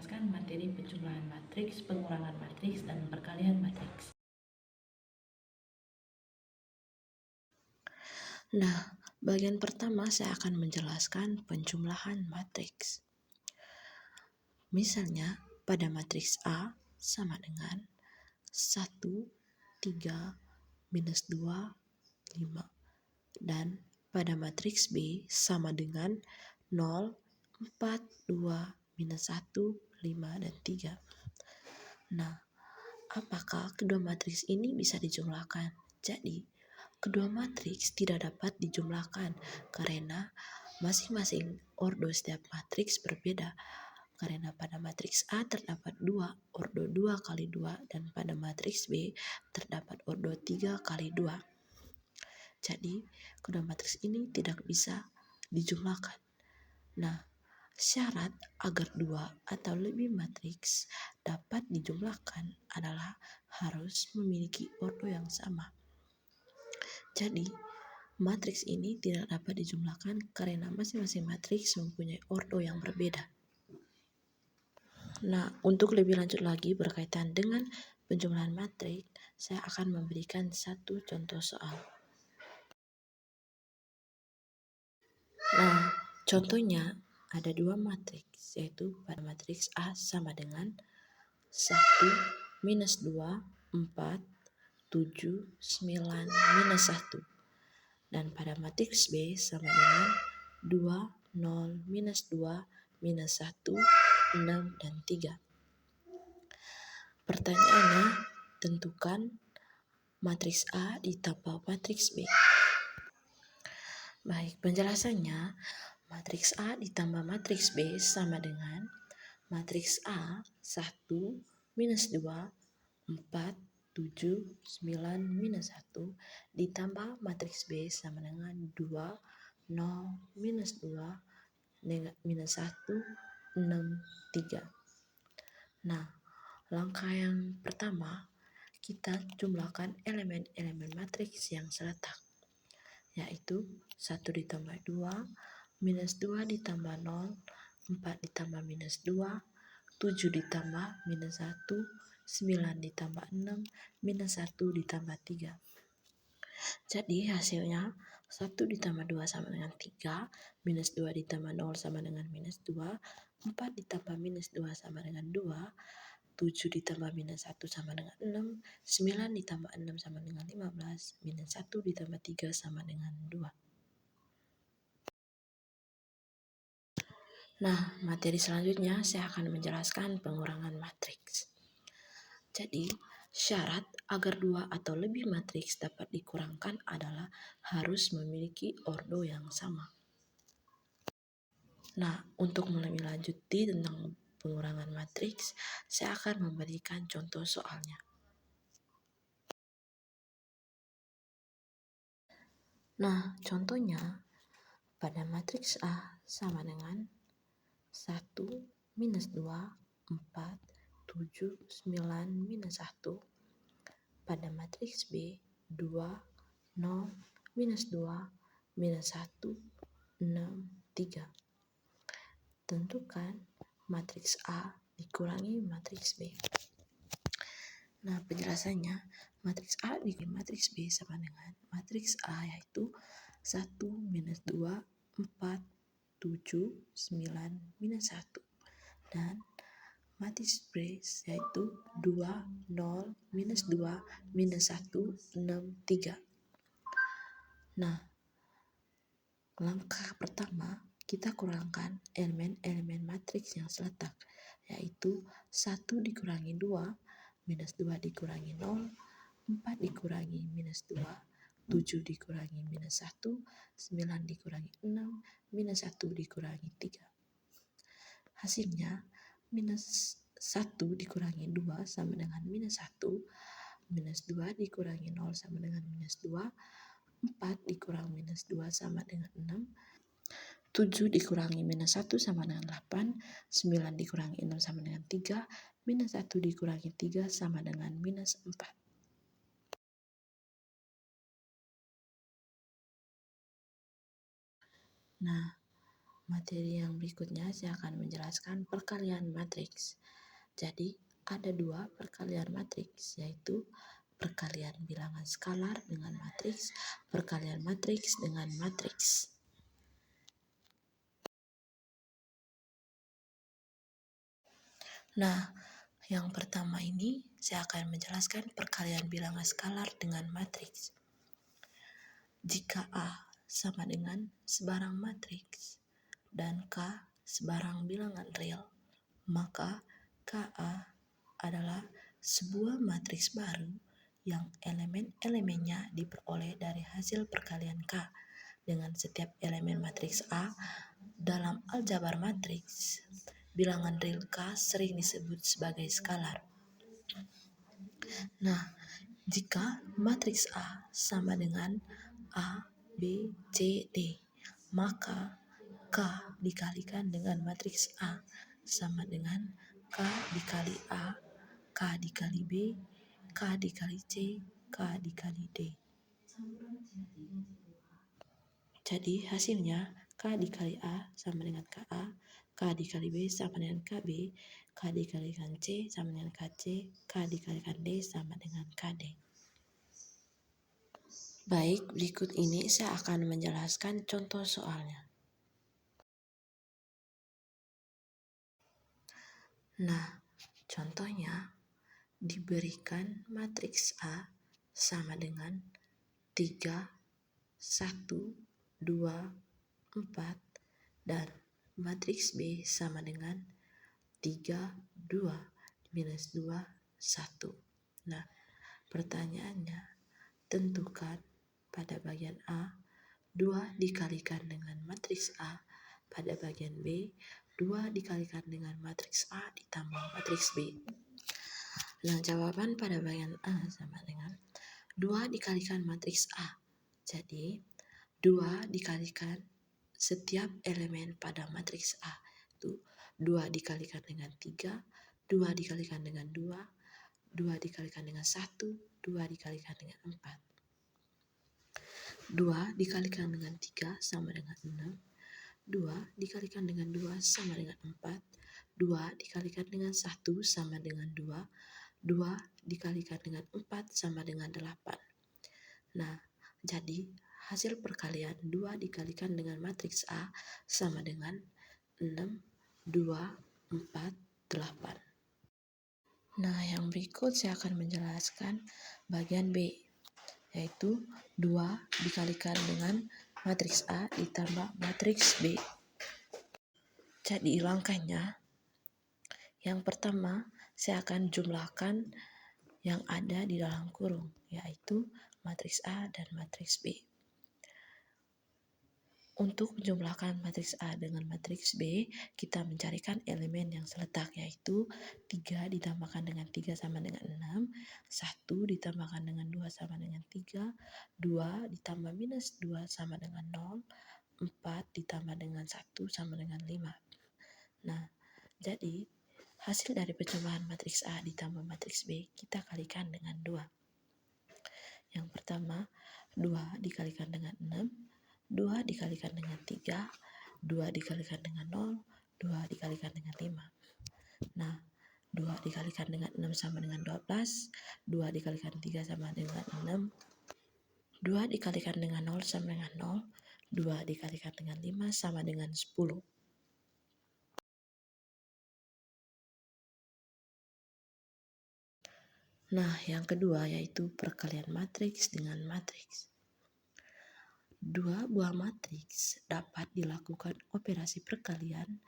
menjelaskan materi penjumlahan matriks, pengurangan matriks, dan perkalian matriks. Nah, bagian pertama saya akan menjelaskan penjumlahan matriks. Misalnya, pada matriks A sama dengan 1, 3, minus 2, 5. Dan pada matriks B sama dengan 0, 4, 2, minus 1, 5, dan 3. Nah, apakah kedua matriks ini bisa dijumlahkan? Jadi, kedua matriks tidak dapat dijumlahkan karena masing-masing ordo setiap matriks berbeda. Karena pada matriks A terdapat 2 ordo 2 kali 2 dan pada matriks B terdapat ordo 3 kali 2. Jadi, kedua matriks ini tidak bisa dijumlahkan. Nah, syarat agar 2 atau lebih matriks dapat dijumlahkan adalah harus memiliki ordo yang sama. Jadi, matriks ini tidak dapat dijumlahkan karena masing-masing matriks mempunyai ordo yang berbeda. Nah, untuk lebih lanjut lagi berkaitan dengan penjumlahan matriks, saya akan memberikan satu contoh soal. Nah, contohnya ada 2 matriks, yaitu pada matriks A sama dengan 1, minus 2, 4, 7, 9, minus 1. Dan pada matriks B sama dengan 2, 0, minus 2, minus 1, 6, dan 3. Pertanyaannya, tentukan matriks A ditambah matriks B. Baik, penjelasannya, matriks A ditambah matriks B sama dengan matriks A 1, minus 2, 4, 7, 9, minus 1 ditambah matriks B sama dengan 2, 0, minus 2, minus 1, 6, 3. Nah, langkah yang pertama, kita jumlahkan elemen-elemen matriks yang seletak, yaitu 1 ditambah 2, minus 2 ditambah 0, 4 ditambah minus 2, 7 ditambah minus 1, 9 ditambah 6, minus 1 ditambah 3. Jadi hasilnya 1 ditambah 2 sama dengan 3, minus 2 ditambah 0 sama dengan minus 2, 4 ditambah minus 2 sama dengan 2, 7 ditambah minus 1 sama dengan 6, 9 ditambah 6 sama dengan 15, minus 1 ditambah 3 sama dengan 2. Nah, materi selanjutnya saya akan menjelaskan pengurangan matriks. Jadi, syarat agar 2 atau lebih matriks dapat dikurangkan adalah harus memiliki ordo yang sama. Nah, untuk lebih lanjuti tentang pengurangan matriks, saya akan memberikan contoh soalnya. Nah, contohnya pada matriks A sama dengan 1, minus 2, 4, 7, 9, minus 1. Pada matriks B, 2, 0, minus 2, minus 1, 6, 3. Tentukan matriks A dikurangi matriks B. Nah, penjelasannya, matriks A dikurangi matriks B sama dengan matriks A yaitu 1, minus 2, 4, 7, 9, minus 1. Dan matriks B yaitu 2, 0, minus 2, minus 1, 6, 3. Nah, langkah pertama, kita kurangkan elemen-elemen matriks yang seletak, yaitu 1 dikurangi 2, minus 2 dikurangi 0, 4 dikurangi minus 2, 7 dikurangi minus 1, 9 dikurangi 6, minus 1 dikurangi 3. Hasilnya, minus 1 dikurangi 2 sama dengan minus 1, minus 2 dikurangi 0 sama dengan minus 2, 4 dikurangi minus 2 sama dengan 6, 7 dikurangi minus 1 sama dengan 8, 9 dikurangi 6 sama dengan 3, minus 1 dikurangi 3 sama dengan minus 4. Nah, materi yang berikutnya saya akan menjelaskan perkalian matriks. Jadi ada dua perkalian matriks, yaitu perkalian bilangan skalar dengan matriks, perkalian matriks dengan matriks. Nah, yang pertama ini saya akan menjelaskan perkalian bilangan skalar dengan matriks. Jika A sama dengan sebarang matriks dan K sebarang bilangan real, maka KA adalah sebuah matriks baru yang elemen-elemennya diperoleh dari hasil perkalian K dengan setiap elemen matriks A. Dalam aljabar matriks, bilangan real K sering disebut sebagai skalar. Nah, jika matriks A sama dengan A, B, C, D, maka K dikalikan dengan matriks A sama dengan K dikali A, K dikali B, K dikali C, K dikali D. Jadi hasilnya K dikali A sama dengan KA, K dikali B sama dengan KB, K dikalikan C sama dengan KC, K dikalikan D sama dengan KD. Baik, berikut ini saya akan menjelaskan contoh soalnya. Nah, contohnya diberikan matriks A sama dengan 3, 1, 2, 4 dan matriks B sama dengan 3, 2, minus 2, 1. Nah, pertanyaannya, tentukan pada bagian A 2 dikalikan dengan matriks A, pada bagian B 2 dikalikan dengan matriks A ditambah matriks B. Nah, jawaban pada bagian A sama dengan 2 dikalikan matriks A. Jadi 2 dikalikan setiap elemen pada matriks A. Itu 2 dikalikan dengan 3, 2 dikalikan dengan 2, 2 dikalikan dengan 1, 2 dikalikan dengan 4. 2 dikalikan dengan 3 sama dengan 6, 2 dikalikan dengan 2 sama dengan 4, 2 dikalikan dengan 1 sama dengan 2, 2 dikalikan dengan 4 sama dengan 8. Nah, jadi hasil perkalian 2 dikalikan dengan matriks A sama dengan 6, 2, 4, 8. Nah, yang berikut saya akan menjelaskan bagian B, yaitu 2 dikalikan dengan matriks A ditambah matriks B. Jadi langkahnya, yang pertama saya akan jumlahkan yang ada di dalam kurung, yaitu matriks A dan matriks B. Untuk menjumlahkan matriks A dengan matriks B, kita mencarikan elemen yang seletak, yaitu 3 ditambahkan dengan 3 sama dengan 6, 1 ditambahkan dengan 2 sama dengan 3, 2 ditambah minus 2 sama dengan 0, 4 ditambah dengan 1 sama dengan 5. Nah, jadi hasil dari penjumlahan matriks A ditambah matriks B kita kalikan dengan 2. Yang pertama, 2 dikalikan dengan 6, 2 dikalikan dengan 3, 2 dikalikan dengan 0, 2 dikalikan dengan 5. Nah, 2 dikalikan dengan 6 sama dengan 12, 2 dikalikan 3 sama dengan 6, 2 dikalikan dengan 0 sama dengan 0, 2 dikalikan dengan 5 sama dengan 10. Nah, yang kedua yaitu perkalian matriks dengan matriks. Dua buah matriks dapat dilakukan operasi perkalian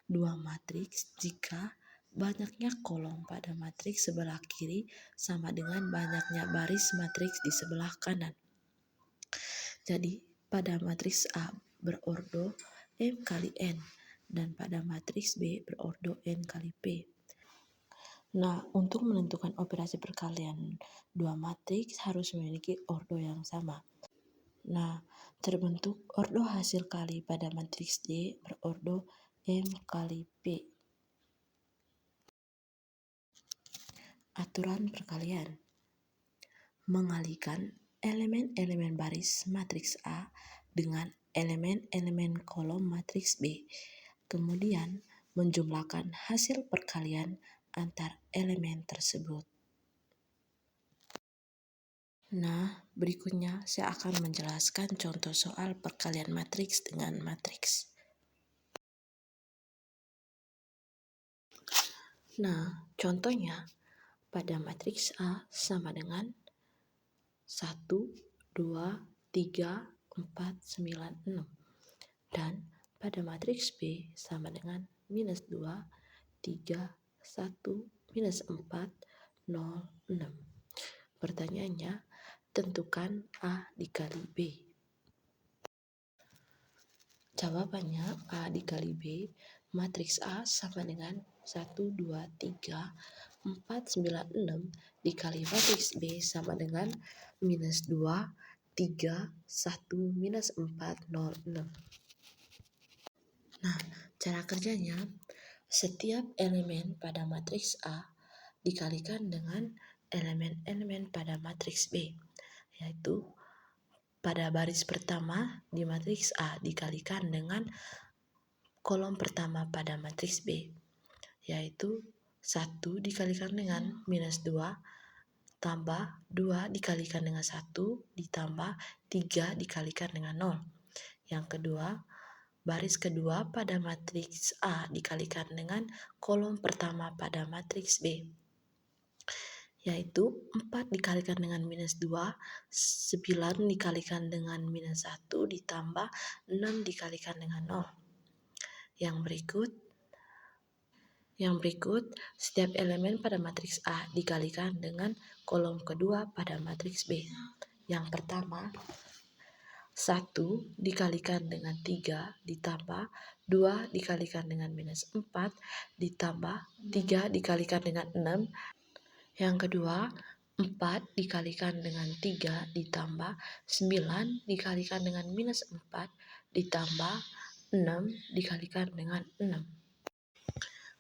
dua matriks jika banyaknya kolom pada matriks sebelah kiri sama dengan banyaknya baris matriks di sebelah kanan. Jadi pada matriks A berordo M kali N dan pada matriks B berordo N kali P. Nah, untuk menentukan operasi perkalian dua matriks harus memiliki ordo yang sama. Nah, terbentuk ordo hasil kali pada matriks D berordo M kali P. Aturan perkalian. Mengalihkan elemen-elemen baris matriks A dengan elemen-elemen kolom matriks B. Kemudian menjumlahkan hasil perkalian antar elemen tersebut. Nah, berikutnya saya akan menjelaskan contoh soal perkalian matriks dengan matriks. Nah, contohnya pada matriks A sama dengan 1, 2, 3, 4, 9, 6. Dan pada matriks B sama dengan minus 2, 3, 1, minus 4, 0, 6. Pertanyaannya, tentukan A dikali B. Jawabannya A dikali B, matriks A sama dengan 1, 2, 3, 4, 9, 6 dikali matriks B sama dengan minus 2, 3, 1, minus 4, 0, 6. Nah, cara kerjanya, setiap elemen pada matriks A dikalikan dengan elemen-elemen pada matriks B, yaitu pada baris pertama di matriks A dikalikan dengan kolom pertama pada matriks B, yaitu 1 dikalikan dengan minus 2 tambah 2 dikalikan dengan 1 ditambah 3 dikalikan dengan 0. Yang kedua, baris kedua pada matriks A dikalikan dengan kolom pertama pada matriks B, yaitu 4 dikalikan dengan minus 2, 9 dikalikan dengan minus 1 ditambah 6 dikalikan dengan 0. Yang berikut, setiap elemen pada matriks A dikalikan dengan kolom kedua pada matriks B. Yang pertama, 1 dikalikan dengan 3 ditambah 2 dikalikan dengan minus 4 ditambah 3 dikalikan dengan 6. Yang kedua, 4 dikalikan dengan 3 ditambah 9 dikalikan dengan minus 4 ditambah 6 dikalikan dengan 6.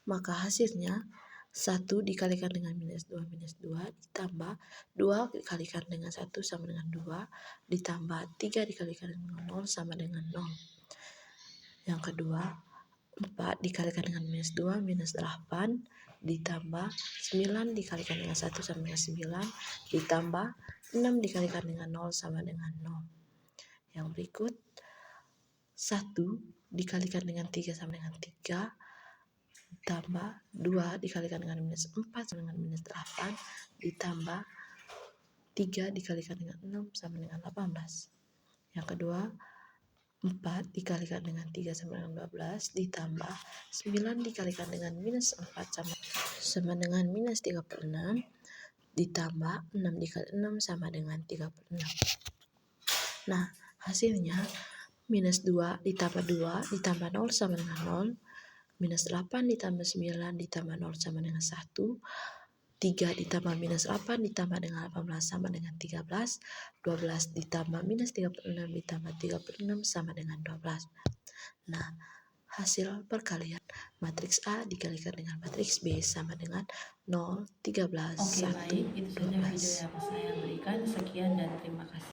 Maka hasilnya 1 dikalikan dengan minus 2 ditambah 2 dikalikan dengan 1 sama dengan 2 ditambah 3 dikalikan dengan 0 sama dengan 0. Yang kedua, 4 dikalikan dengan minus 2 minus 8 ditambah 9 dikalikan dengan 1 sama dengan 9 ditambah 6 dikalikan dengan 0 sama dengan 0. Yang berikut, 1 dikalikan dengan 3 sama dengan 3 ditambah 2 dikalikan dengan minus 4 sama dengan minus 8 ditambah 3 dikalikan dengan 6 sama dengan 18. Yang kedua, 4 dikalikan dengan 3 sama dengan 12 ditambah 9 dikalikan dengan minus 4 sama dengan minus 36 ditambah 6 dikali 6 sama dengan 36. Nah, hasilnya minus 2 ditambah 2 ditambah 0 sama dengan 0, minus 8 ditambah 9 ditambah 0 sama dengan 1, 3 ditambah minus 8 ditambah dengan 18 sama dengan 13, 12 ditambah minus 36 ditambah 36 sama dengan 12. Nah, hasil perkalian matriks A dikalikan dengan matriks B sama dengan 0, 13, 1, Oke, baik, itu saja 12. video yang saya berikan. Sekian dan terima kasih.